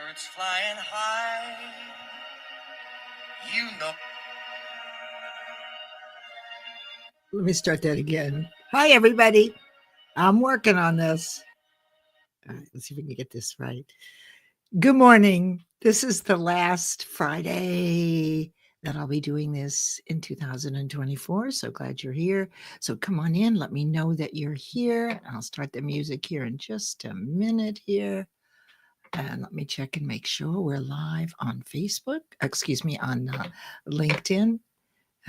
Birds flying high, you know. Let me start that again. Hi, everybody. I'm working on this. All right, let's see if we can get this right. Good morning. This is the last Friday that I'll be doing this in 2024. So glad you're here. So come on in. Let me know that you're here. I'll start the music here in just a minute here. And let me check and make sure we're live on Facebook. Excuse me, on LinkedIn.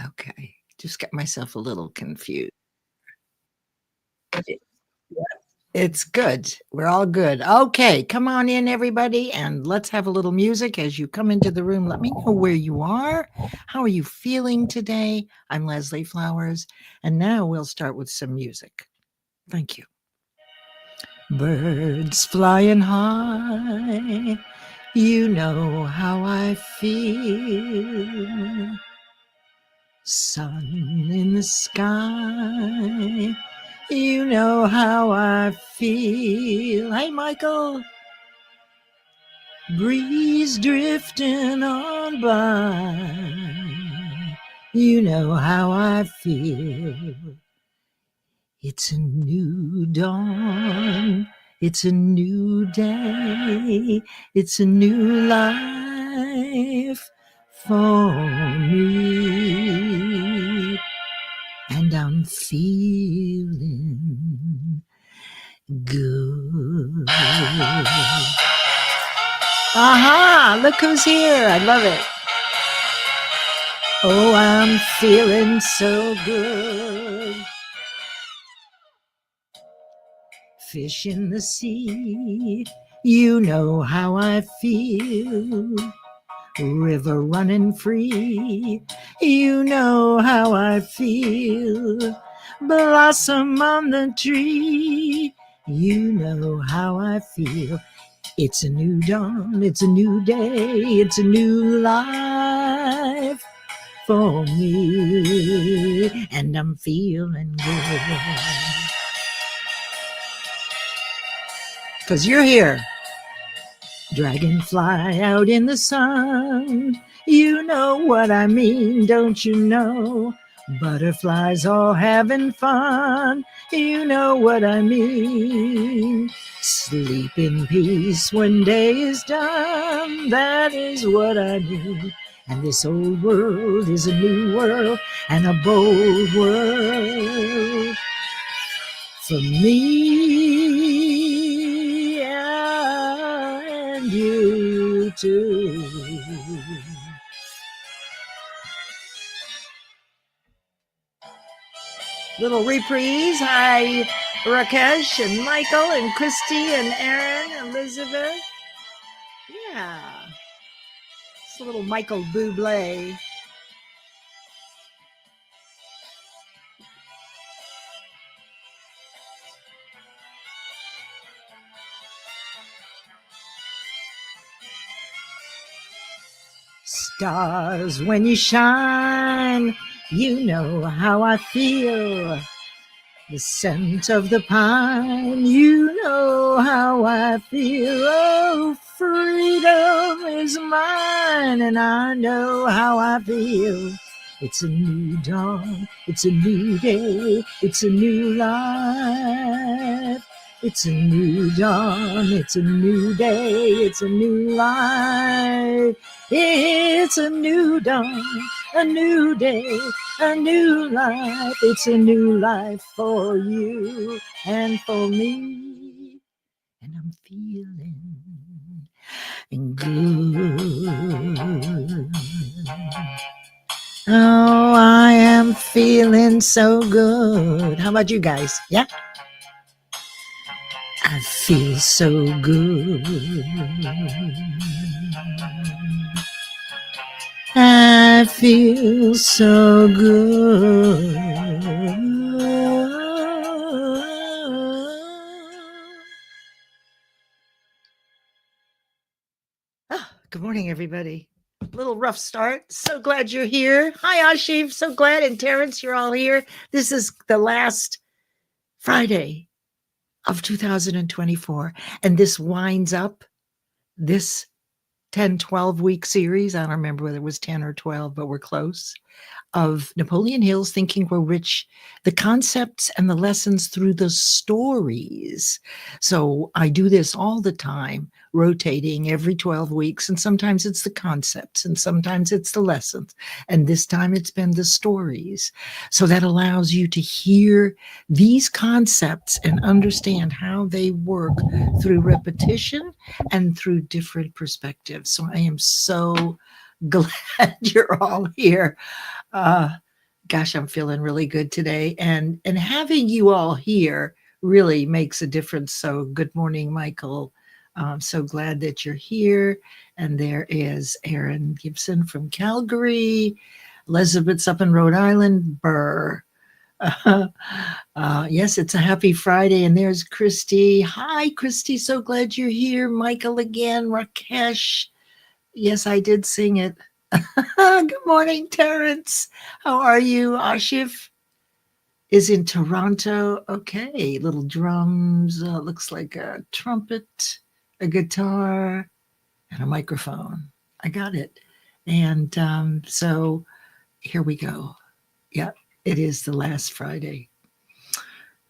Okay. Just got myself a little confused. It's good. We're all good. Okay, come on in, everybody, and let's have a little music as you come into the room. Let me know where you are. How are you feeling today? I'm Leslie Flowers, and now we'll start with some music. Thank you. Birds flying high, you know how I feel. Sun in the sky, you know how I feel. Hey, Michael. Breeze drifting on by, you know how I feel. It's a new dawn, it's a new day, it's a new life for me. And I'm feeling good. Aha! Look who's here. I love it. Oh, I'm feeling so good. Fish in the sea, you know how I feel. River running free, you know how I feel. Blossom on the tree, you know how I feel. It's a new dawn, it's a new day, it's a new life for me, and I'm feeling good. 'Cause you're here. Dragonfly out in the sun, you know what I mean, don't you know? Butterflies all having fun, you know what I mean. Sleep in peace when day is done, that is what I mean. And this old world is a new world and a bold world for me and you too. Little reprise. Hi, Rakesh and Michael and Christy and Aaron, Elizabeth. Yeah. It's a little Michael Bublé. Stars, when you shine, you know how I feel. The scent of the pine, you know how I feel. Oh, freedom is mine, and I know how I feel. It's a new dawn, it's a new day, it's a new life. It's a new dawn, it's a new day, it's a new life. It's a new dawn, a new day, a new life. It's a new life for you and for me. And I'm feeling good. Oh, I am feeling so good. How about you guys? Yeah? I feel so good. I feel so good. Good morning, everybody. Little rough start. So glad you're here. Hi, Ashif. So glad. And Terrence, you're all here. This is the last Friday of 2024. And this winds up this 10, 12-week series. I don't remember whether it was 10 or 12, but we're close. Of Napoleon Hill's Think and Grow Rich, the concepts and the lessons through the stories. So I do this all the time, rotating every 12 weeks. And sometimes it's the concepts and sometimes it's the lessons. And this time it's been the stories. So that allows you to hear these concepts and understand how they work through repetition and through different perspectives. So I am so glad you're all here. Gosh, I'm feeling really good today, and having you all here really makes a difference. So good morning, Michael. I'm so glad that you're here. And there is Erin Gibson from Calgary. Elizabeth's up in Rhode Island. Burr. Yes, it's a happy Friday. And there's Christy. Hi, Christy. So glad you're here. Michael again. Rakesh. Yes, I did sing it. Good morning, Terrence. How are you? Ashif is in Toronto. Okay, little drums. Looks like a trumpet, a guitar, and a microphone. I got it. And so here we go. Yeah, it is the last Friday.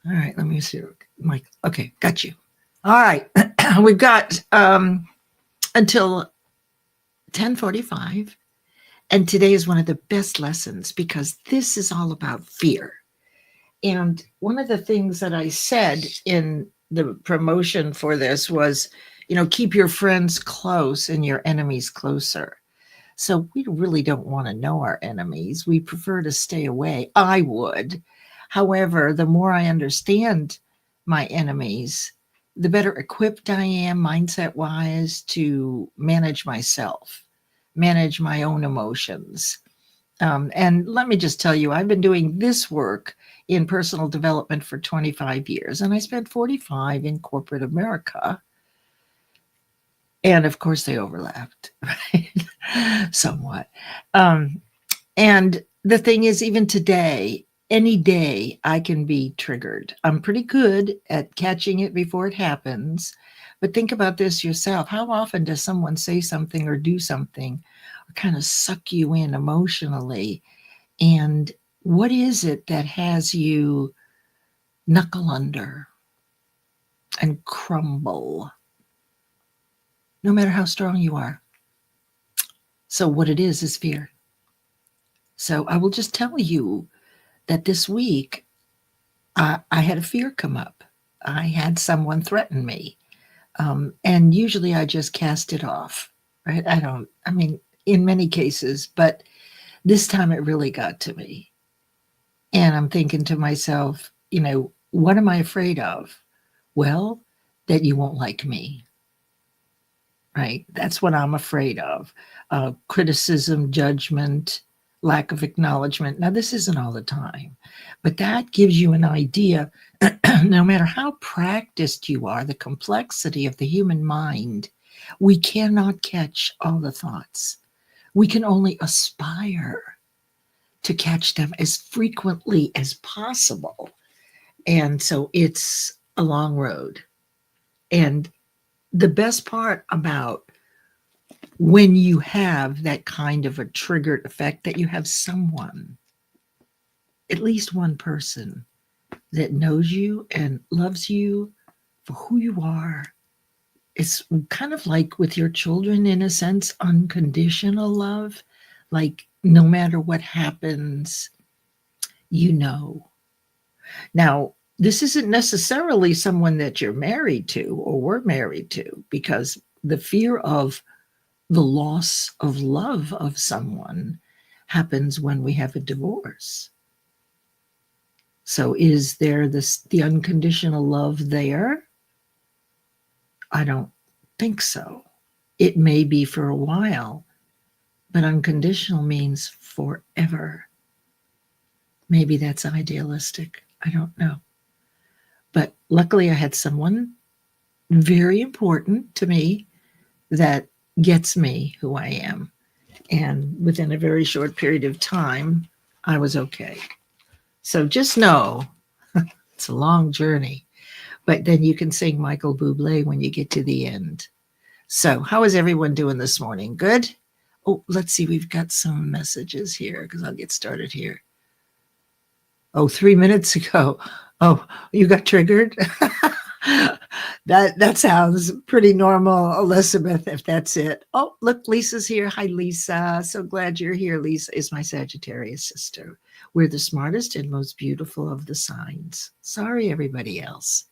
All right, let me see. Mike. Okay, got you. All right, we've got until 10:45. And today is one of the best lessons because this is all about fear. And one of the things that I said in the promotion for this was, keep your friends close and your enemies closer. So we really don't want to know our enemies. We prefer to stay away. I would. However, the more I understand my enemies, the better equipped I am mindset-wise to manage myself, manage my own emotions. And let me just tell you, I've been doing this work in personal development for 25 years, and I spent 45 in corporate America. And of course, they overlapped, right? Somewhat. And the thing is, even today, any day, I can be triggered. I'm pretty good at catching it before it happens. But think about this yourself. How often does someone say something or do something or kind of suck you in emotionally? And what is it that has you knuckle under and crumble, no matter how strong you are? So what it is fear. So I will just tell you that this week, I had a fear come up. I had someone threaten me. And usually I just cast it off, right? In many cases, but this time it really got to me. And I'm thinking to myself, what am I afraid of? Well, that you won't like me, right? That's what I'm afraid of. Criticism, judgment, lack of acknowledgement. Now, this isn't all the time, but that gives you an idea. No matter how practiced you are, the complexity of the human mind, we cannot catch all the thoughts. We can only aspire to catch them as frequently as possible. And so it's a long road. And the best part about when you have that kind of a triggered effect, that you have someone, at least one person, that knows you and loves you for who you are. It's kind of like with your children, in a sense, unconditional love. Like no matter what happens, Now, this isn't necessarily someone that you're married to or were married to, because the fear of the loss of love of someone happens when we have a divorce. So is there the unconditional love there? I don't think so. It may be for a while, but unconditional means forever. Maybe that's idealistic. I don't know. But luckily I had someone very important to me that gets me who I am. And within a very short period of time, I was okay. So just know it's a long journey, but then you can sing Michael Bublé when you get to the end. So how is everyone doing this morning? Good? Oh, let's see. We've got some messages here because I'll get started here. Oh, 3 minutes ago. Oh, you got triggered? That sounds pretty normal, Elizabeth, if that's it. Oh, look, Lisa's here. Hi, Lisa. So glad you're here. Lisa is my Sagittarius sister. We're the smartest and most beautiful of the signs. Sorry, everybody else.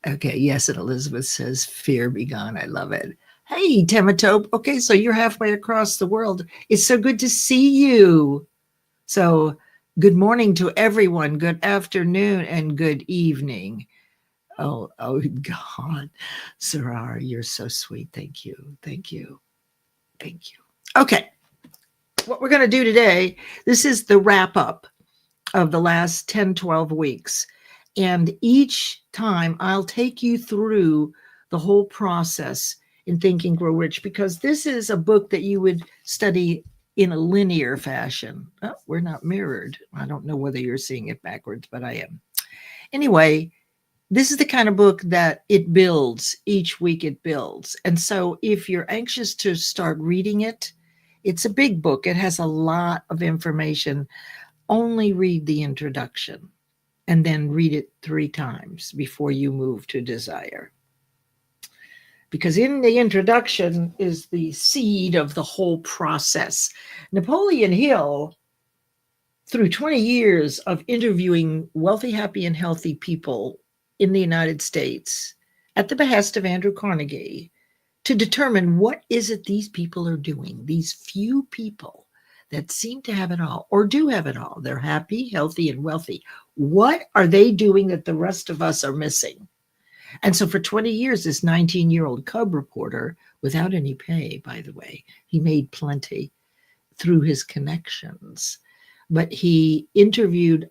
Okay, yes, and Elizabeth says, fear be gone. I love it. Hey, Tematope. Okay, so you're halfway across the world. It's so good to see you. So good morning to everyone. Good afternoon and good evening. Oh God, Sarah, you're so sweet. Thank you. Thank you. Thank you. Okay. What we're going to do today, this is the wrap up of the last 10, 12 weeks. And each time I'll take you through the whole process in Think and Grow Rich, because this is a book that you would study in a linear fashion. Oh, we're not mirrored. I don't know whether you're seeing it backwards, but I am. Anyway, this is the kind of book that it builds. Each week it builds. And so if you're anxious to start reading it, it's a big book. It has a lot of information. Only read the introduction and then read it 3 times before you move to desire. Because in the introduction is the seed of the whole process. Napoleon Hill, through 20 years of interviewing wealthy, happy, and healthy people in the United States at the behest of Andrew Carnegie, to determine what is it these people are doing, these few people that seem to have it all or do have it all. They're happy, healthy, and wealthy. What are they doing that the rest of us are missing? And so for 20 years, this 19-year-old cub reporter, without any pay, by the way, he made plenty through his connections, but he interviewed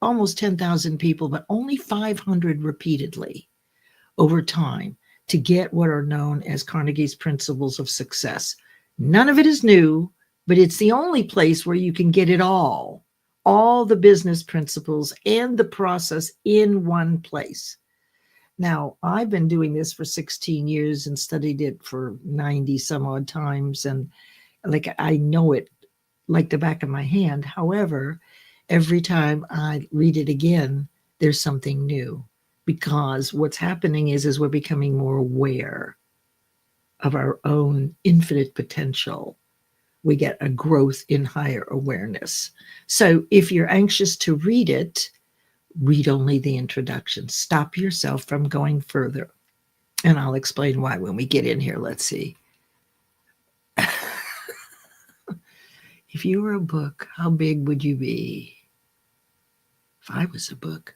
almost 10,000 people, but only 500 repeatedly over time to get what are known as Carnegie's principles of success. None of it is new, but it's the only place where you can get it all the business principles and the process in one place. Now, I've been doing this for 16 years and studied it for 90 some odd times. And like, I know it like the back of my hand. However, every time I read it again, there's something new, because what's happening is we're becoming more aware of our own infinite potential. We get a growth in higher awareness. So if you're anxious to read it, read only the introduction. Stop yourself from going further. And I'll explain why when we get in here. Let's see. If you were a book, how big would you be? If I was a book,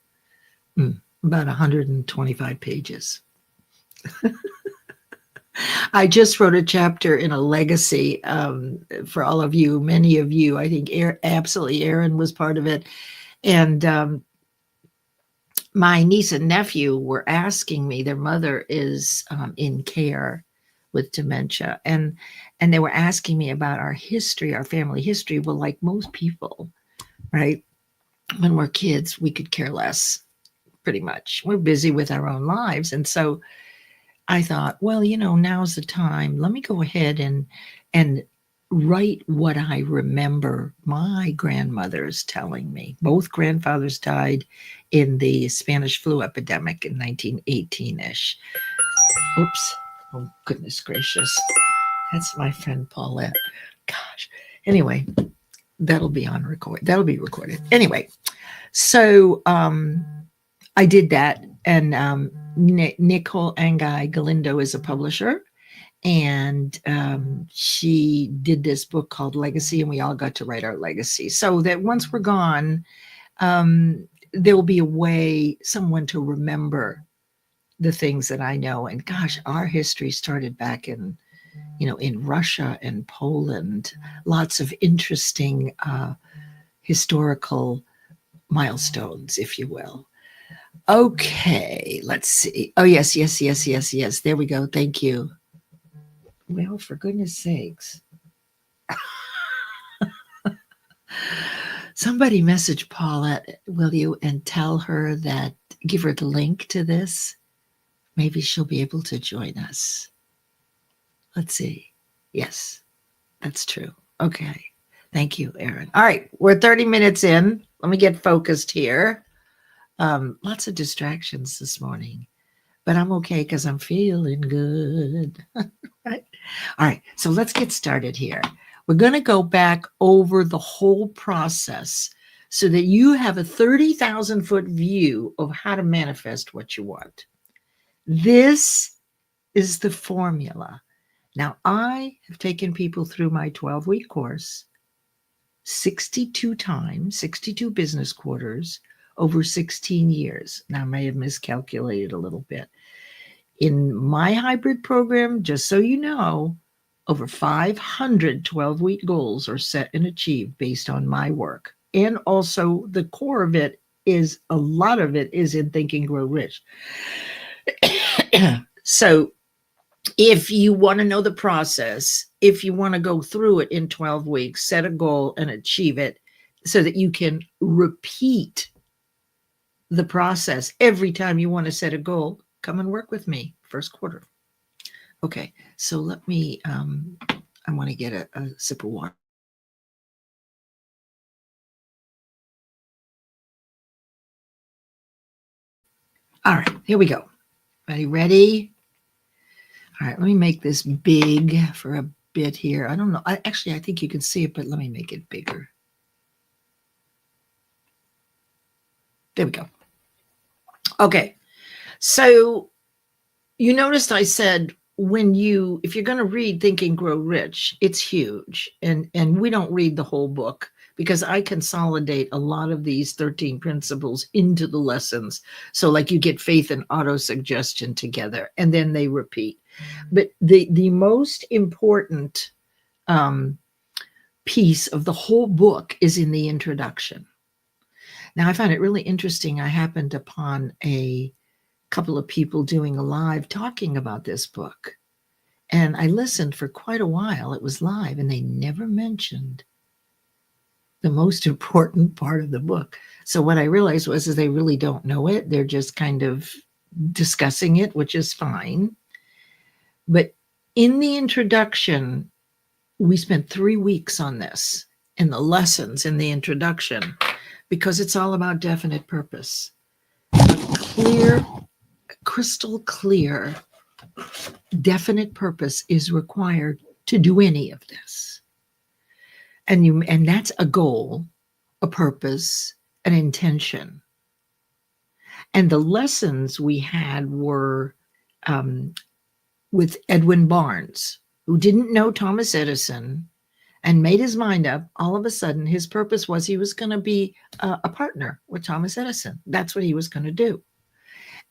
about 125 pages. I just wrote a chapter in a legacy for all of you, many of you. I think absolutely Aaron was part of it. And my niece and nephew were asking me, their mother is in care with dementia. And they were asking me about our history, our family history. Well, like most people, right? When we're kids, we could care less, pretty much. We're busy with our own lives. And so I thought, well, now's the time. Let me go ahead and write what I remember my grandmothers telling me. Both grandfathers died in the Spanish flu epidemic in 1918-ish. Oops. Oh, goodness gracious. That's my friend Paulette. Gosh. Anyway, that'll be on record. That'll be recorded. Anyway, so I did that. And Nicole Angai Galindo is a publisher. And she did this book called Legacy, and we all got to write our legacy. So that once we're gone, there will be a way, someone to remember the things that I know. And gosh, our history started back in Russia and Poland. Lots of interesting historical milestones, if you will. Okay, let's see. Oh, yes. There we go. Thank you. Well, for goodness sakes. Somebody message Paulette, will you, and tell her that, give her the link to this. Maybe she'll be able to join us. Let's see. Yes, that's true. Okay. Thank you, Aaron. All right. We're 30 minutes in. Let me get focused here. Lots of distractions this morning, but I'm okay because I'm feeling good. Right? All right. So let's get started here. We're going to go back over the whole process so that you have a 30,000 foot view of how to manifest what you want. This is the formula. Now, I have taken people through my 12-week course 62 times, 62 business quarters over 16 years. Now, I may have miscalculated a little bit. In my hybrid program, just so you know, over 500 12-week goals are set and achieved based on my work. And also the core of it is, a lot of it is in Think and Grow Rich. So if you want to know the process, if you want to go through it in 12 weeks, set a goal and achieve it so that you can repeat the process every time you want to set a goal, come and work with me first quarter. Okay, so let me, I want to get a sip of water. All right, here we go. Ready? All right, let me make this big for a bit here. I don't know. I think you can see it, but let me make it bigger. There we go. Okay, so you noticed I said if you're going to read Think and Grow Rich, it's huge. And we don't read the whole book because I consolidate a lot of these 13 principles into the lessons. So like you get faith and auto-suggestion together and then they repeat. But the most important piece of the whole book is in the introduction. Now, I find it really interesting. I happened upon a couple of people doing a live talking about this book. And I listened for quite a while. It was live and they never mentioned the most important part of the book. So what I realized was they really don't know it. They're just kind of discussing it, which is fine. But in the introduction, we spent 3 weeks on this in the lessons in the introduction because it's all about definite purpose. Clear, crystal clear, definite purpose is required to do any of this. And that's a goal, a purpose, an intention. And the lessons we had were with Edwin Barnes, who didn't know Thomas Edison and made his mind up. All of a sudden, his purpose was he was going to be a partner with Thomas Edison. That's what he was going to do.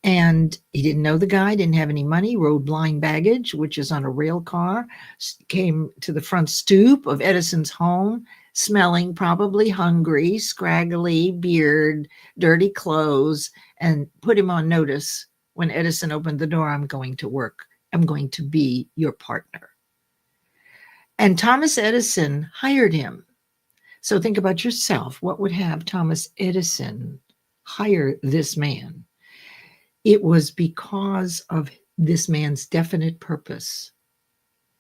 And he didn't know the guy, didn't have any money, rode blind baggage, which is on a rail car, came to the front stoop of Edison's home, smelling, probably hungry, scraggly beard, dirty clothes, and put him on notice when Edison opened the door. I'm going to work. I'm going to be your partner. And Thomas Edison hired him. So think about yourself. What would have Thomas Edison hire this man? It was because of this man's definite purpose.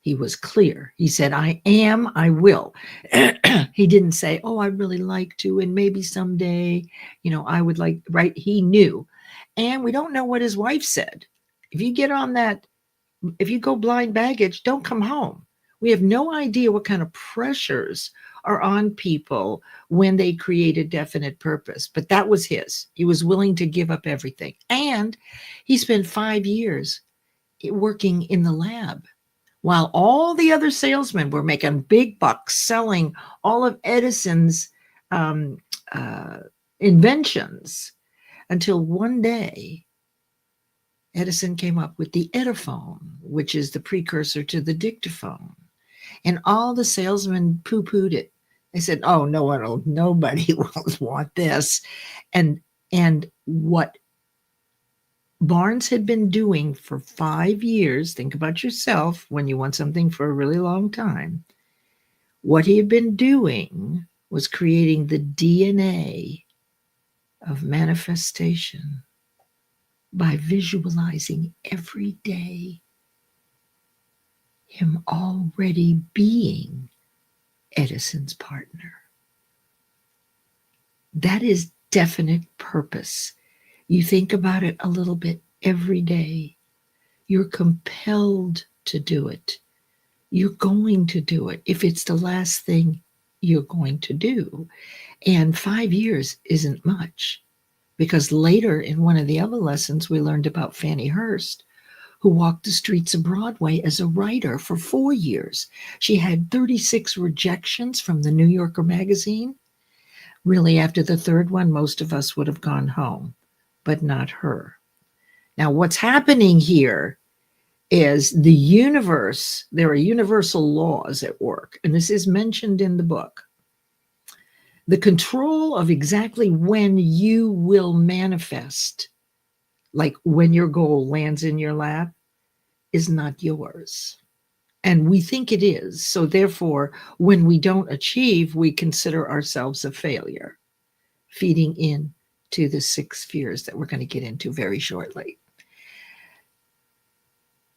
He was clear. He said, I am, I will. He didn't say, oh, I'd really like to, and maybe someday, I would like, right? He knew. And we don't know what his wife said. If you get on that, if you go blind baggage, don't come home. We have no idea what kind of pressures are on people when they create a definite purpose, but that was his. He was willing to give up everything. And he spent 5 years working in the lab while all the other salesmen were making big bucks selling all of Edison's inventions, until one day Edison came up with the Ediphone, which is the precursor to the dictaphone. And all the salesmen poo-pooed it. They said, oh, nobody will want this. And what Barnes had been doing for 5 years, think about yourself when you want something for a really long time. What he had been doing was creating the DNA of manifestation by visualizing every day. him already being Edison's partner. That is definite purpose. You think about it a little bit every day. You're compelled to do it. You're going to do it if it's the last thing you're going to do. And 5 years isn't much, because later in one of the other lessons, we learned about Fannie Hurst, who walked the streets of Broadway as a writer for 4 years. She had 36 rejections from the New Yorker magazine. Really, after the third one, most of us would have gone home, but not her. Now, what's happening here is the universe, there are universal laws at work, and this is mentioned in the book. The control of exactly when you will manifest, like when your goal lands in your lap, is not yours. And we think it is. So therefore, when we don't achieve, we consider ourselves a failure, feeding in to the 6 fears that we're going to get into very shortly.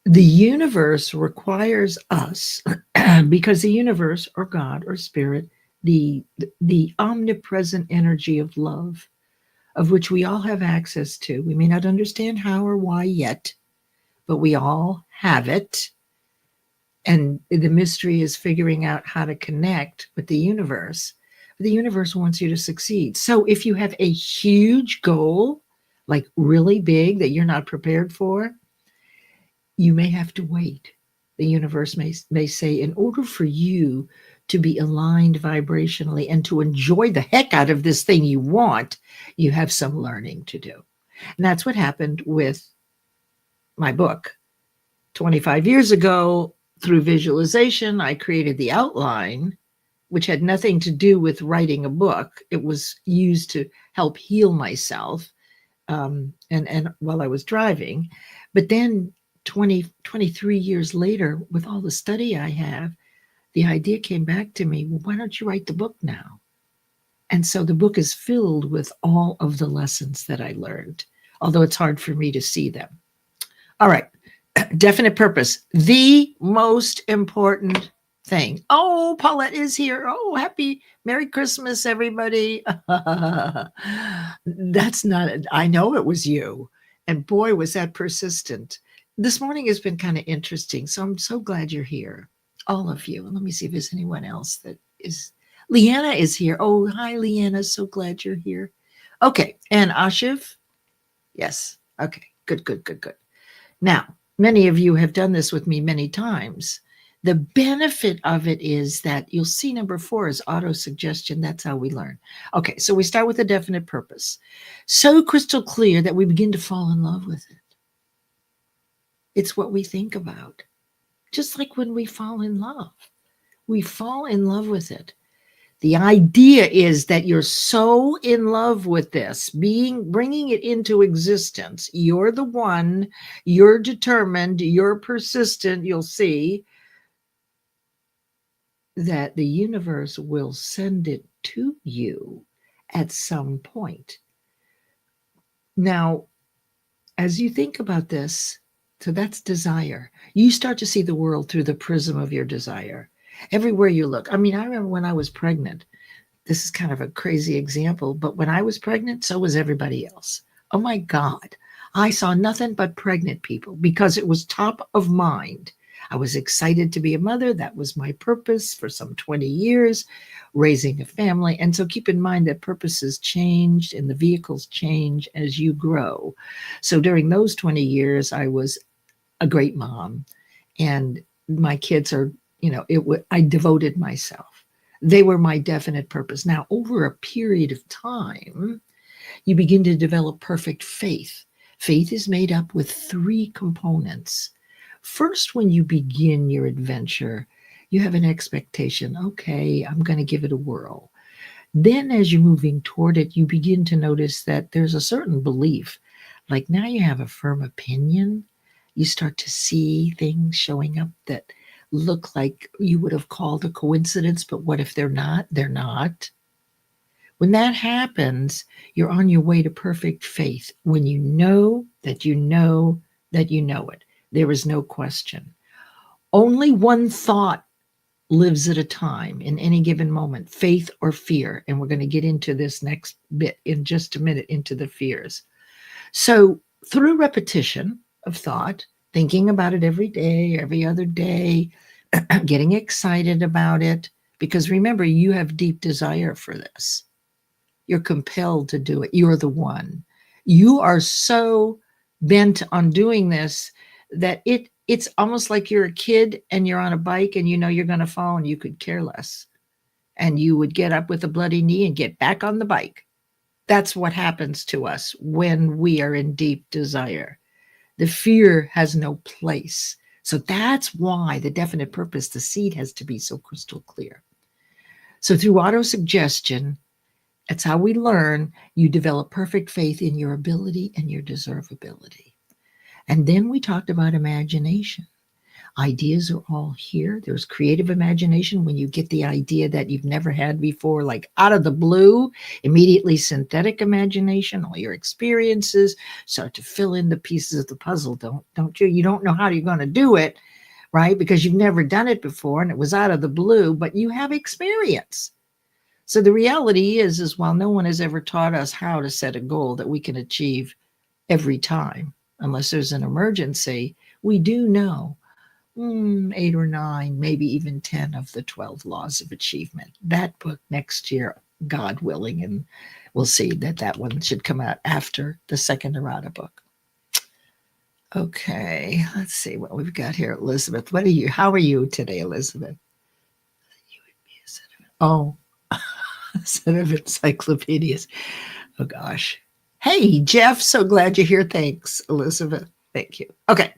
The universe requires us, because the universe or God or spirit, the omnipresent energy of love, of which we all have access to. We may not understand how or why yet, but we all have it. And the mystery is figuring out how to connect with the universe. The universe wants you to succeed. So if you have a huge goal, like really big, that you're not prepared for, you may have to wait. The universe may say, in order for you to be aligned vibrationally and to enjoy the heck out of this thing you want, you have some learning to do. And that's what happened with my book. 25 years ago, through visualization, I created the outline, which had nothing to do with writing a book. It was used to help heal myself and while I was driving. But then 23 years later, with all the study I have, the idea came back to me, well, why don't you write the book now? And so the book is filled with all of the lessons that I learned, although it's hard for me to see them. All right, definite purpose, the most important thing. Oh, Paulette is here. Oh, Merry Christmas, everybody. That's not it. I know it was you. And boy, was that persistent. This morning has been kind of interesting. So I'm so glad you're here, all of you. Let me see if there's anyone else that is. Leanna is here. Oh, hi, Leanna. So glad you're here. Okay. And Ashif? Yes. Okay. Good. Now, many of you have done this with me many times. The benefit of it is that you'll see number 4 is auto-suggestion. That's how we learn. Okay, so we start with a definite purpose. So crystal clear that we begin to fall in love with it. It's what we think about. Just like when we fall in love. We fall in love with it. The idea is that you're so in love with this, bringing it into existence. You're the one, you're determined, you're persistent, you'll see that the universe will send it to you at some point. Now, as you think about this, so that's desire. You start to see the world through the prism of your desire. Everywhere you look. I mean, I remember when I was pregnant. This is kind of a crazy example, but when I was pregnant, so was everybody else. Oh my God. I saw nothing but pregnant people because it was top of mind. I was excited to be a mother. That was my purpose for some 20 years, raising a family. And so keep in mind that purposes changed and the vehicles change as you grow. So during those 20 years, I was a great mom, and my kids are, I devoted myself. They were my definite purpose. Now, over a period of time, you begin to develop perfect faith. Faith is made up with 3 components. First, when you begin your adventure, you have an expectation. Okay, I'm going to give it a whirl. Then as you're moving toward it, you begin to notice that there's a certain belief. Like now you have a firm opinion. You start to see things showing up that look like you would have called a coincidence, but what if they're not? They're not. When that happens, you're on your way to perfect faith. When you know that you know that you know it, there is no question. Only one thought lives at a time in any given moment, faith or fear. And we're going to get into this next bit in just a minute, into the fears. So through repetition of thought, thinking about it every day, every other day, getting excited about it, because remember, you have deep desire for this. You're compelled to do it. You're the one. You are so bent on doing this that it's almost like you're a kid and you're on a bike and you know you're going to fall and you could care less. And you would get up with a bloody knee and get back on the bike. That's what happens to us when we are in deep desire. The fear has no place. So that's why the definite purpose, the seed, has to be so crystal clear. So through autosuggestion, that's how we learn. You develop perfect faith in your ability and your deservability. And then we talked about imagination. Ideas are all here. There's creative imagination when you get the idea that you've never had before, like out of the blue. Immediately synthetic imagination, all your experiences start to fill in the pieces of the puzzle, don't you? You don't know how you're going to do it, right? Because you've never done it before and it was out of the blue, but you have experience. So the reality is while no one has ever taught us how to set a goal that we can achieve every time, unless there's an emergency, we do know 8 or 9, maybe even 10 of the 12 laws of achievement. That book next year, God willing, and we'll see that one should come out after the second errata book. Okay, let's see what we've got here. Elizabeth, how are you today, Elizabeth? You would be a set of, set of encyclopedias. Oh gosh. Hey, Jeff, so glad you're here. Thanks, Elizabeth. Thank you. Okay,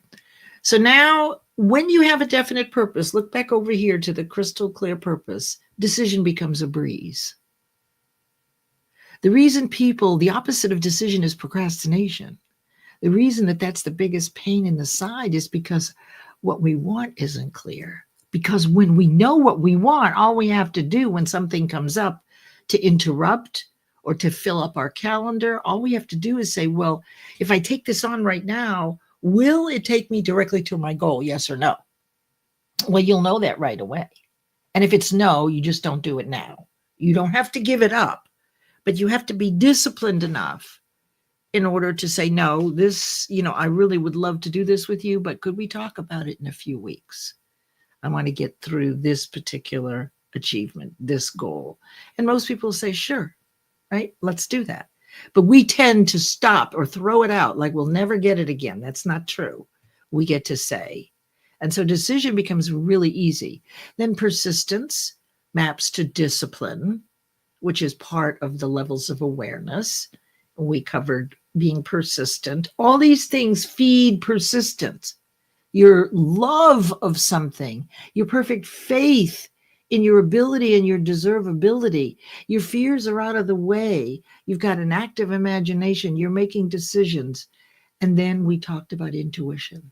so now when you have a definite purpose, look back over here to the crystal clear purpose, decision becomes a breeze. The reason the opposite of decision is procrastination. The reason that's the biggest pain in the side is because what we want isn't clear. Because when we know what we want, all we have to do when something comes up to interrupt or to fill up our calendar, all we have to do is say, well, if I take this on right now, will it take me directly to my goal? Yes or no? Well, you'll know that right away. And if it's no, you just don't do it now. You don't have to give it up, but you have to be disciplined enough in order to say, no, this, I really would love to do this with you, but could we talk about it in a few weeks? I want to get through this particular achievement, this goal. And most people say, sure, right? Let's do that. But we tend to stop or throw it out like we'll never get it again. That's not true. We get to say. And so decision becomes really easy. Then persistence maps to discipline, which is part of the levels of awareness. We covered being persistent. All these things feed persistence. Your love of something, your perfect faith in your ability and your deservability. Your fears are out of the way. You've got an active imagination. You're making decisions. And then we talked about intuition.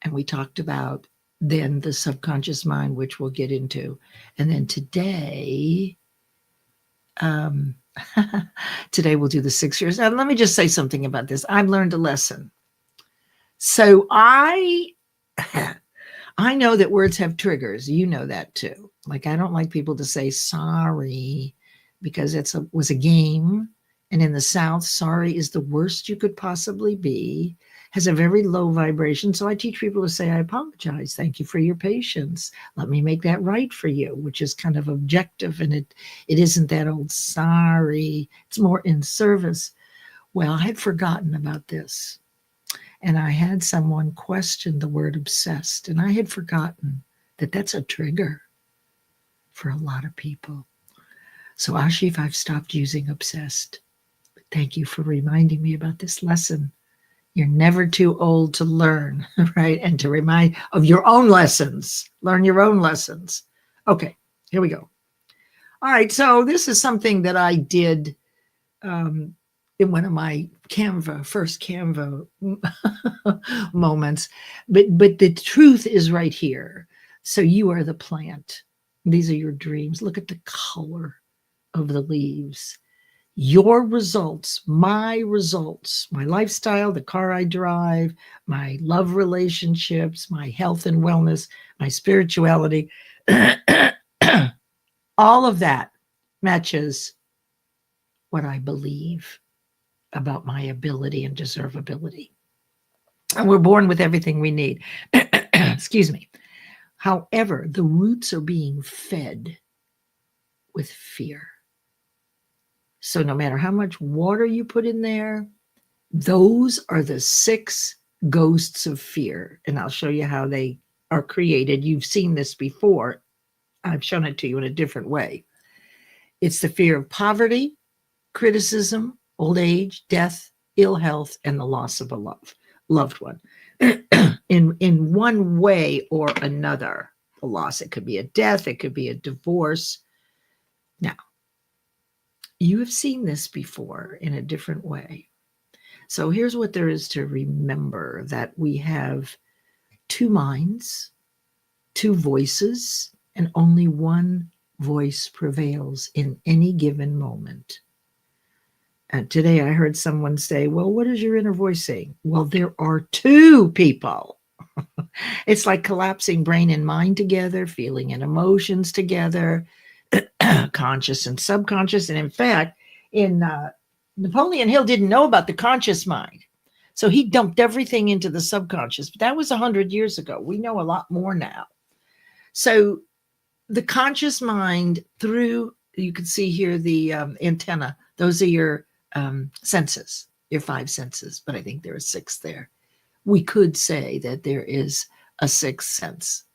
And we talked about then the subconscious mind, which we'll get into. And then today, today we'll do the 6 years. Now, let me just say something about this. I've learned a lesson. So I know that words have triggers. You know that too. Like, I don't like people to say sorry because was a game. And in the South, sorry is the worst you could possibly be, has a very low vibration. So I teach people to say, I apologize. Thank you for your patience. Let me make that right for you, which is kind of objective. And it isn't that old sorry. It's more in service. Well, I had forgotten about this. And I had someone question the word obsessed. And I had forgotten that that's a trigger for a lot of people. So Ashif, I've stopped using obsessed. But thank you for reminding me about this lesson. You're never too old to learn, right? And to remind of your own lessons. Learn your own lessons. Okay, here we go. All right, so this is something that I did in one of my first Canva moments. But the truth is right here. So you are the plant. These are your dreams. Look at the color of the leaves. Your results, my lifestyle, the car I drive, my love relationships, my health and wellness, my spirituality, all of that matches what I believe about my ability and deservability. And we're born with everything we need. Excuse me. However, the roots are being fed with fear. So no matter how much water you put in there, those are the 6 ghosts of fear. And I'll show you how they are created. You've seen this before. I've shown it to you in a different way. It's the fear of poverty, criticism, old age, death, ill health, and the loss of a loved one. in one way or another, a loss. It could be a death. It could be a divorce. Now, you have seen this before in a different way. So here's what there is to remember, that we have 2 minds, 2 voices, and only one voice prevails in any given moment. And today I heard someone say, well, what is your inner voice saying? Well, there are 2 people. It's like collapsing brain and mind together, feeling and emotions together, conscious and subconscious. And in fact, Napoleon Hill didn't know about the conscious mind. So he dumped everything into the subconscious. But that was 100 years ago. We know a lot more now. So the conscious mind, through, you can see here the antenna, those are your senses, your 5 senses, but I think there are 6 there. We could say that there is a 6th sense,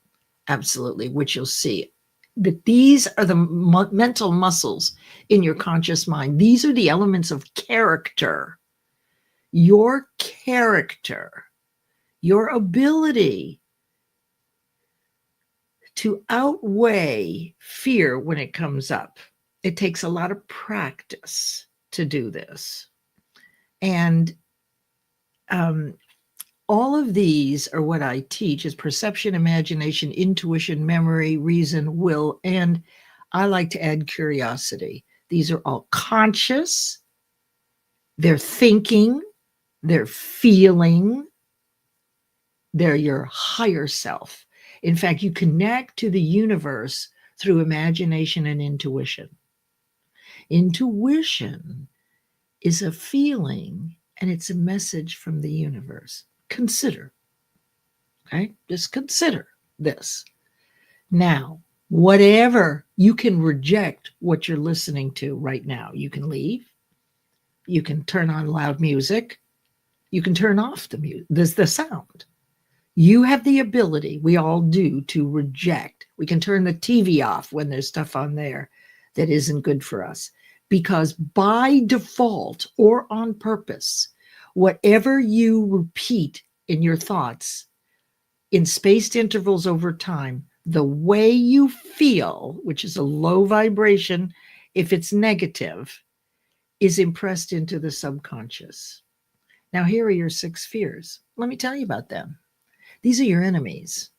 absolutely, which you'll see. But these are the mental muscles in your conscious mind. These are the elements of character. Your character, your ability to outweigh fear when it comes up. It takes a lot of practice to do this. And all of these are what I teach is perception, imagination, intuition, memory, reason, will, and I like to add curiosity. These are all conscious. They're thinking, they're feeling, they're your higher self. In fact, you connect to the universe through imagination and intuition. Intuition is a feeling, and it's a message from the universe. Consider, okay? Just consider this. Now, whatever, you can reject what you're listening to right now. You can leave. You can turn on loud music. You can turn off the sound. You have the ability, we all do, to reject. We can turn the TV off when there's stuff on there that isn't good for us. Because by default or on purpose, whatever you repeat in your thoughts in spaced intervals over time, the way you feel, which is a low vibration, if it's negative, is impressed into the subconscious. Now, here are your 6 fears. Let me tell you about them. These are your enemies.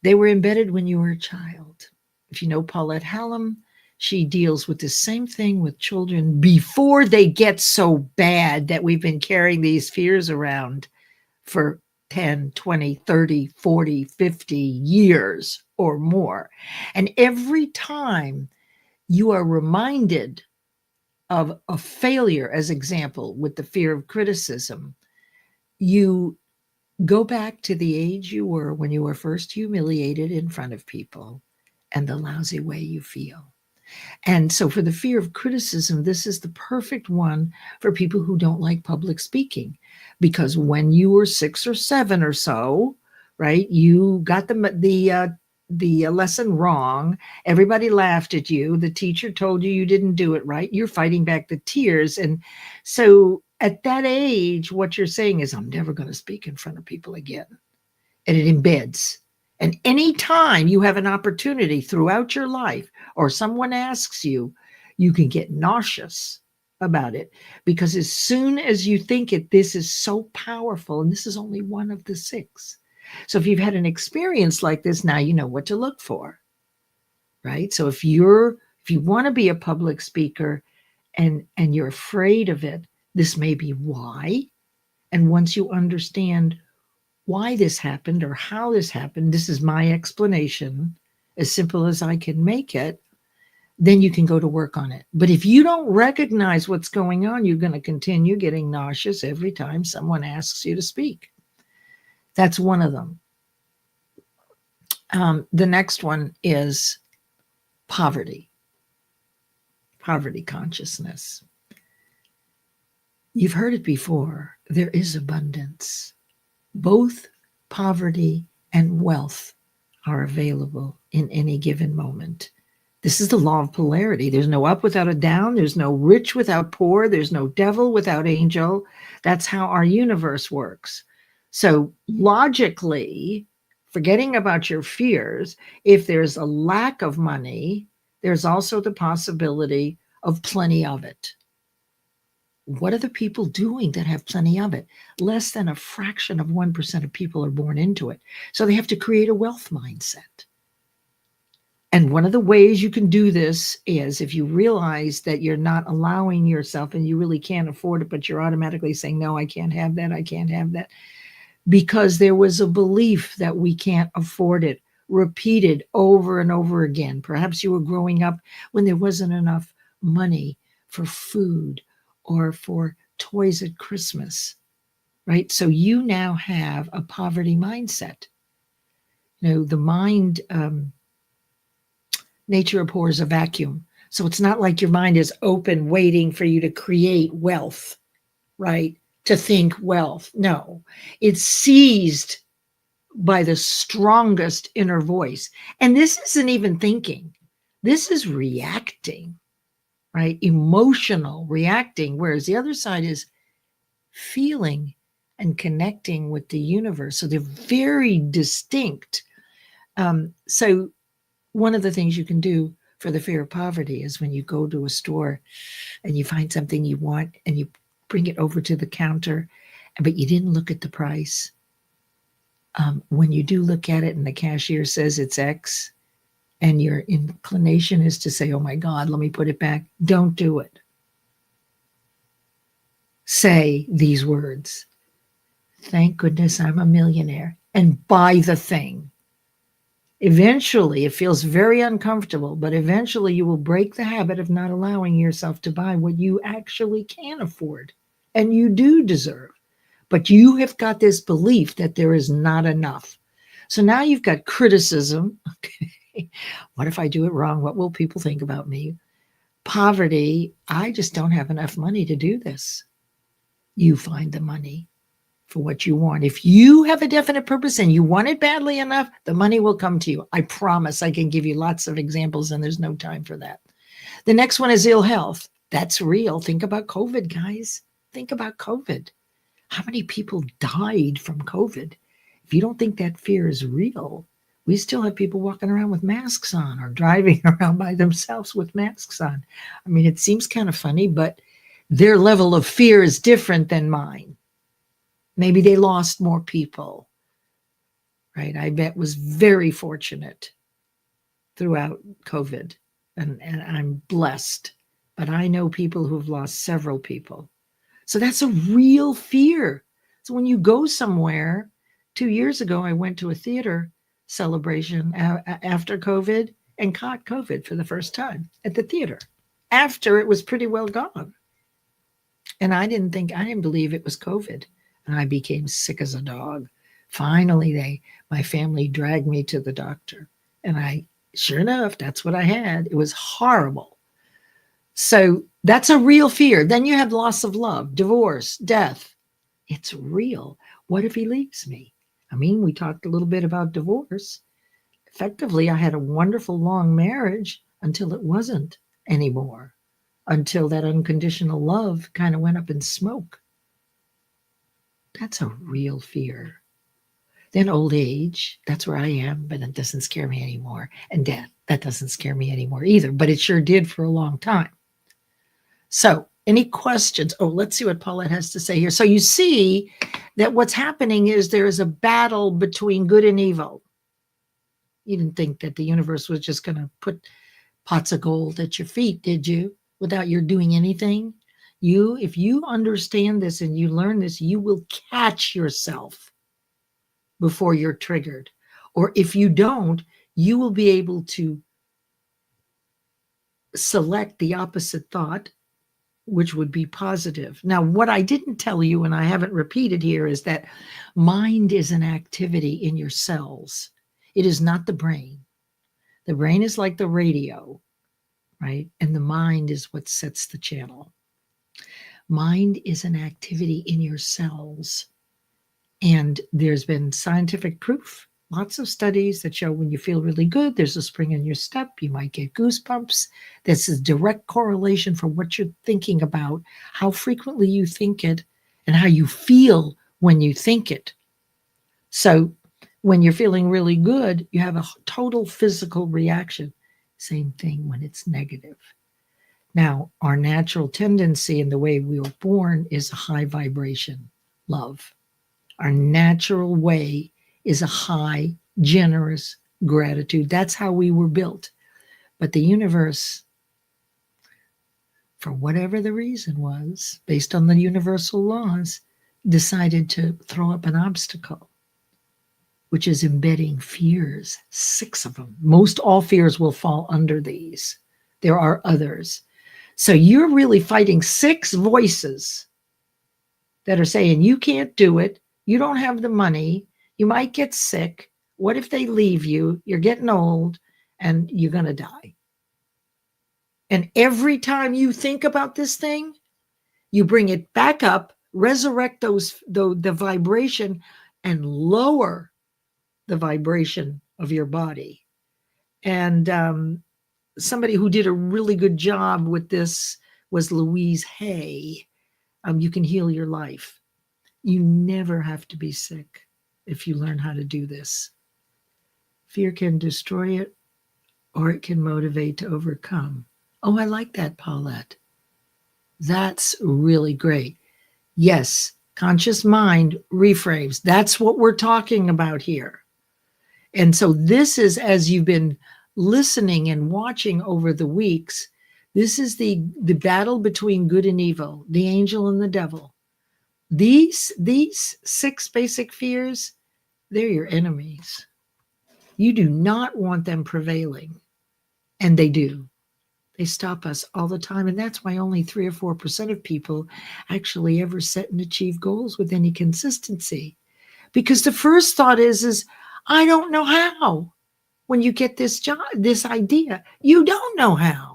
They were embedded when you were a child. If you know Paulette Hallam, she deals with the same thing with children before they get so bad that we've been carrying these fears around for 10, 20, 30, 40, 50 years or more. And every time you are reminded of a failure, as example, with the fear of criticism, you go back to the age you were when you were first humiliated in front of people and the lousy way you feel. And so for the fear of criticism, this is the perfect one for people who don't like public speaking, because when you were 6 or 7 or so, right, you got the lesson wrong. Everybody laughed at you. The teacher told you didn't do it right. You're fighting back the tears. And so at that age, what you're saying is, I'm never going to speak in front of people again. And it embeds. And anytime you have an opportunity throughout your life or someone asks you, you can get nauseous about it, because as soon as you think it, this is so powerful, and this is only one of the 6. So if you've had an experience like this, now you know what to look for, right? So if you want to be a public speaker, and you're afraid of it, this may be why. And once you understand why this happened or how this happened, this is my explanation, as simple as I can make it, then you can go to work on it. But if you don't recognize what's going on, you're going to continue getting nauseous every time someone asks you to speak. That's one of them. The next one is poverty consciousness. You've heard it before. There is abundance. Both poverty and wealth are available in any given moment. This is the law of polarity. There's no up without a down. There's no rich without poor. There's no devil without angel. That's how our universe works. So logically, forgetting about your fears, if there's a lack of money, there's also the possibility of plenty of it. What are the people doing that have plenty of it? Less than a fraction of 1% of people are born into it. So they have to create a wealth mindset. And one of the ways you can do this is if you realize that you're not allowing yourself and you really can't afford it, but you're automatically saying, no, I can't have that. I can't have that. Because there was a belief that we can't afford it, repeated over and over again. Perhaps you were growing up when there wasn't enough money for food or for toys at Christmas, right? So you now have a poverty mindset. You know, the mind, nature abhors a vacuum. So it's not like your mind is open, waiting for you to create wealth, right? To think wealth. No, it's seized by the strongest inner voice. And this isn't even thinking. This is reacting, right? Emotional reacting, whereas the other side is feeling and connecting with the universe. So they're very distinct. So one of the things you can do for the fear of poverty is when you go to a store and you find something you want and you bring it over to the counter, but you didn't look at the price. When you do look at it and the cashier says it's X and your inclination is to say, oh my God, let me put it back. Don't do it. Say these words. Thank goodness I'm a millionaire, and buy the thing. Eventually, it feels very uncomfortable, but eventually you will break the habit of not allowing yourself to buy what you actually can afford and you do deserve. But you have got this belief that there is not enough. So now you've got criticism. Okay. What if I do it wrong? What will people think about me? Poverty. I just don't have enough money to do this. You find the money for what you want. If you have a definite purpose and you want it badly enough, the money will come to you. I promise. I can give you lots of examples and there's no time for that. The next one is ill health. That's real. Think about COVID, guys. Think about COVID. How many people died from COVID? If you don't think that fear is real, we still have people walking around with masks on or driving around by themselves with masks on. I mean, it seems kind of funny, but their level of fear is different than mine. Maybe they lost more people, right? I bet was very fortunate throughout COVID, and I'm blessed. But I know people who've lost several people. So that's a real fear. So when you go somewhere, 2 years ago, I went to a theater celebration after COVID and caught COVID for the first time at the theater after it was pretty well gone. And I didn't believe it was COVID. And I became sick as a dog. Finally, my family dragged me to the doctor. And sure enough, that's what I had. It was horrible. So that's a real fear. Then you have loss of love, divorce, death. It's real. What if he leaves me? I mean, we talked a little bit about divorce. Effectively, I had a wonderful long marriage until it wasn't anymore, until that unconditional love kind of went up in smoke. That's a real fear. Then old age, that's where I am, but it doesn't scare me anymore. And death, that doesn't scare me anymore either, but it sure did for a long time. So any questions? Oh, let's see what Paulette has to say here. So you see that what's happening is there is a battle between good and evil. You didn't think that the universe was just going to put pots of gold at your feet, did you? without your doing anything. If you understand this and you learn this, you will catch yourself before you're triggered. Or if you don't, you will be able to select the opposite thought, which would be positive. Now, what I didn't tell you, and I haven't repeated here, is that mind is an activity in your cells. It is not the brain. The brain is like the radio, right? And the mind is what sets the channel. Mind is an activity in your cells. And there's been scientific proof, lots of studies that show when you feel really good, there's a spring in your step, you might get goosebumps. This is direct correlation for what you're thinking about, how frequently you think it, and how you feel when you think it. So when you're feeling really good, you have a total physical reaction. Same thing when it's negative. Now, our natural tendency in the way we were born is a high vibration, love. Our natural way is a high, generous gratitude. That's how we were built. But the universe, for whatever the reason was, based on the universal laws, decided to throw up an obstacle, which is embedding fears, 6 of them. Most all fears will fall under these. There are others. So you're really fighting 6 voices that are saying, you can't do it. You don't have the money. You might get sick. What if they leave you? You're getting old and you're going to die. And every time you think about this thing, you bring it back up, resurrect the vibration, and lower the vibration of your body. And somebody who did a really good job with this was Louise Hay. You can heal your life. You never have to be sick if you learn how to do this. Fear can destroy it, or it can motivate to overcome. Oh, I like that, Paulette. That's really great. Yes, conscious mind reframes. That's what we're talking about here. And so this is, as you've been listening and watching over the weeks, this is the battle between good and evil, the angel and the devil. These 6 basic fears, they're your enemies. You do not want them prevailing. And they do. They stop us all the time. And that's why only 3 or 4% of people actually ever set and achieve goals with any consistency. Because the first thought is I don't know how. When you get this idea, you don't know how.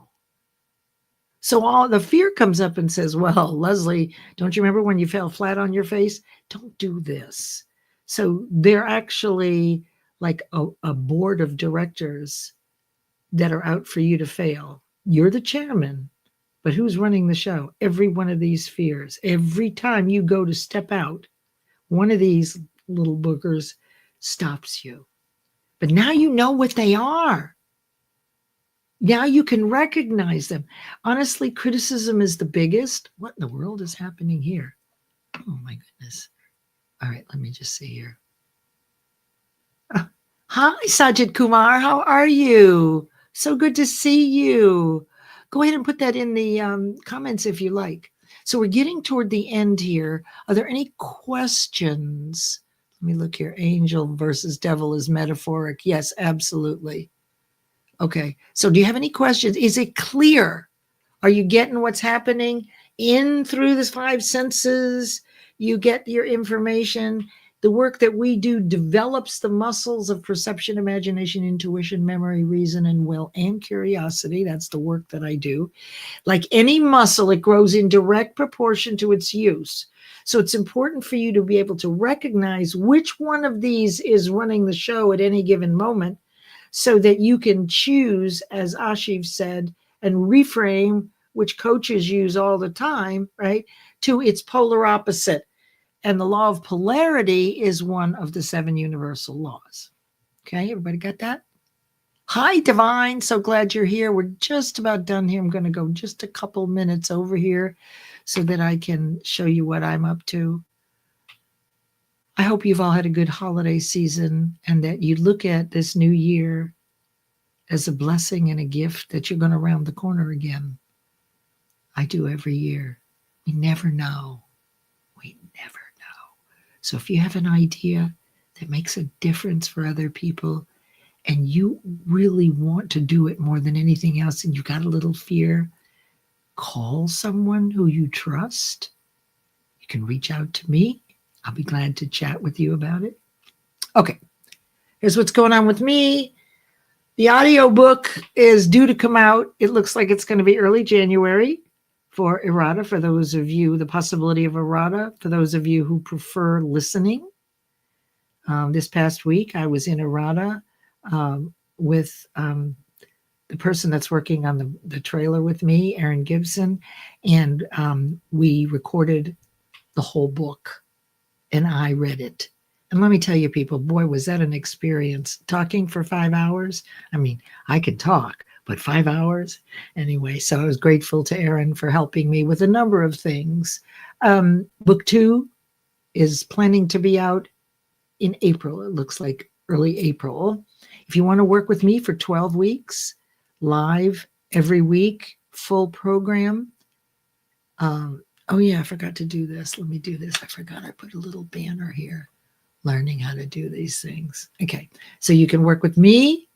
So all the fear comes up and says, well, Leslie, don't you remember when you fell flat on your face? Don't do this. So they're actually like a board of directors that are out for you to fail. You're the chairman, but who's running the show? Every one of these fears. Every time you go to step out, one of these little boogers stops you. But now you know what they are. Now you can recognize them. Honestly, criticism is the biggest. What in the world is happening here? Oh, my goodness. All right, let me just see here. Hi, Sajid Kumar. How are you? So good to see you. Go ahead and put that in the comments if you like. So we're getting toward the end here. Are there any questions? Let me look here. Angel versus devil is metaphoric. Yes, absolutely. Okay, so do you have any questions? Is it clear? Are you getting what's happening in through the 5 senses? You get your information. The work that we do develops the muscles of perception, imagination, intuition, memory, reason, and will, and curiosity. That's the work that I do. Like any muscle, it grows in direct proportion to its use. So it's important for you to be able to recognize which one of these is running the show at any given moment, so that you can choose, as Ashiv said, and reframe, which coaches use all the time, right, to its polar opposite. And the law of polarity is one of the 7 universal laws. Okay, everybody got that? Hi, Divine. So glad you're here. We're just about done here. I'm going to go just a couple minutes over here so that I can show you what I'm up to. I hope you've all had a good holiday season and that you look at this new year as a blessing and a gift that you're going to round the corner again. I do every year. We never know. We never know. So if you have an idea that makes a difference for other people and you really want to do it more than anything else and you got a little fear, call someone who you trust. You can reach out to me. I'll be glad to chat with you about it. Okay, here's what's going on with me. The audiobook is due to come out. It looks like it's going to be early January for errata, for those of you, the possibility of errata, for those of you who prefer listening. This past week, I was in errata with the person that's working on the trailer with me, 𝗟𝗓𝗓𝗏𝗡𝗏, and we recorded the whole book, and I read it. And let me tell you, people, boy, was that an experience. Talking for 5 hours. I mean, I could talk, but 5 hours? Anyway, so I was grateful to Aaron for helping me with a number of things. Book 2 is planning to be out in April. It looks like early April. If you want to work with me for 12 weeks, live every week, full program. Oh, yeah, I forgot to do this. Let me do this. I forgot I put a little banner here. Learning how to do these things. Okay, so you can work with me.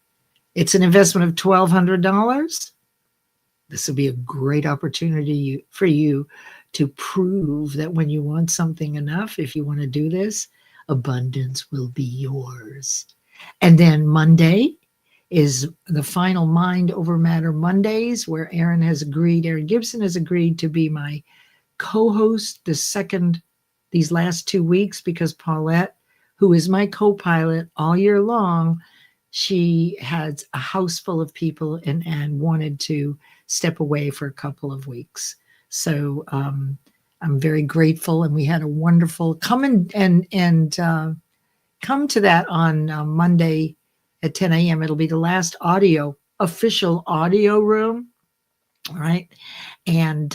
It's an investment of $1,200. This will be a great opportunity for you to prove that when you want something enough, if you want to do this, abundance will be yours. And then Monday is the final Mind Over Matter Mondays, where Aaron Gibson has agreed to be my co-host these last 2 weeks, because Paulette, who is my co-pilot all year long, she had a house full of people and wanted to step away for a couple of weeks. So I'm very grateful, and we had a wonderful come to that on Monday at 10 a.m. It'll be the last official audio room, all right? And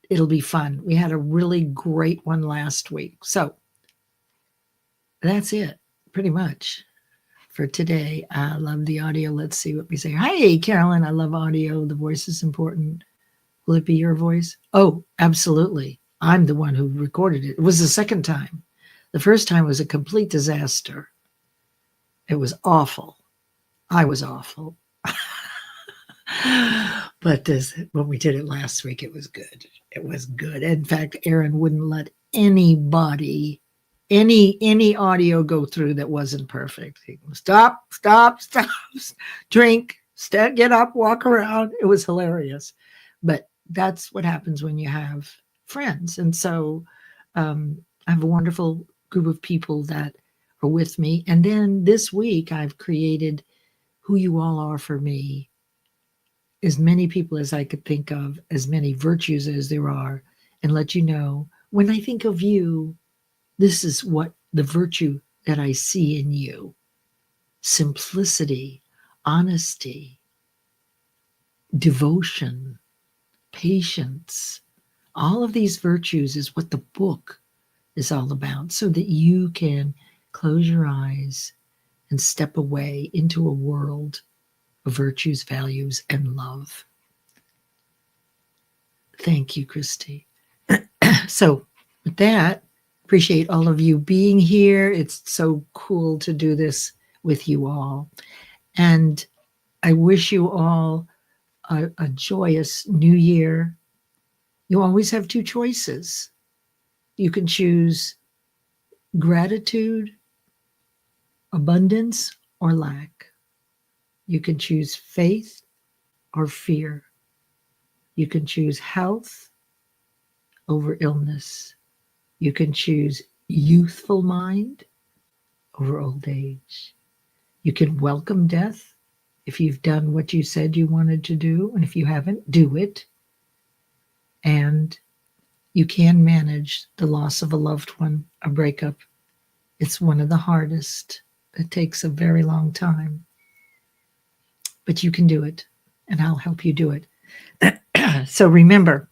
it'll be fun. We had a really great one last week. So that's it, pretty much, for today. I love the audio. Let's see what we say. Hey, Carolyn, I love audio. The voice is important. Will it be your voice? Oh, absolutely. I'm the one who recorded it. It was the second time. The first time was a complete disaster. It was awful. I was awful. But when we did it last week, it was good. It was good. In fact, Aaron wouldn't let anybody, any audio go through that wasn't perfect. He would stop, drink, get up, walk around. It was hilarious. But that's what happens when you have friends. And so I have a wonderful group of people that are with me. And then this week, I've created Who You All Are for Me. As many people as I could think of, as many virtues as there are, and let you know, when I think of you, this is what the virtue that I see in you. Simplicity, honesty, devotion, patience. All of these virtues is what the book is all about, so that you can close your eyes and step away into a world of virtues, values, and love. Thank you, Christy. So with that, appreciate all of you being here. It's so cool to do this with you all. And I wish you all a joyous new year. You always have two choices. You can choose gratitude, abundance, or lack. You can choose faith or fear. You can choose health over illness. You can choose youthful mind over old age. You can welcome death if you've done what you said you wanted to do, and if you haven't, do it. And you can manage the loss of a loved one, a breakup. It's one of the hardest. It takes a very long time. But you can do it, and I'll help you do it. So remember,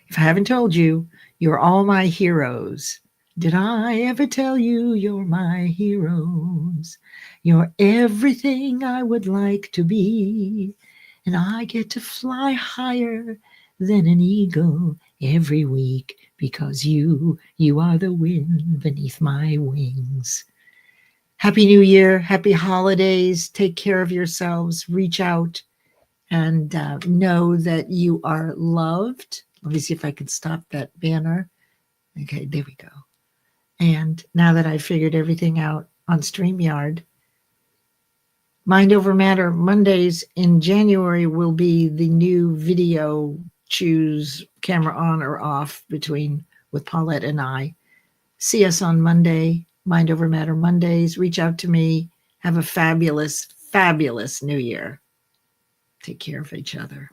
if I haven't told you, you're all my heroes. Did I ever tell you you're my heroes? You're everything I would like to be, and I get to fly higher than an eagle every week, because you are the wind beneath my wings. Happy New Year, happy holidays, take care of yourselves, reach out, and know that you are loved. Let me see if I can stop that banner. Okay, there we go. And now that I've figured everything out on StreamYard, Mind Over Matter Mondays in January will be the new video choose camera on or off with Paulette and I. See us on Monday, Mind Over Matter Mondays. Reach out to me. Have a fabulous, fabulous New Year. Take care of each other.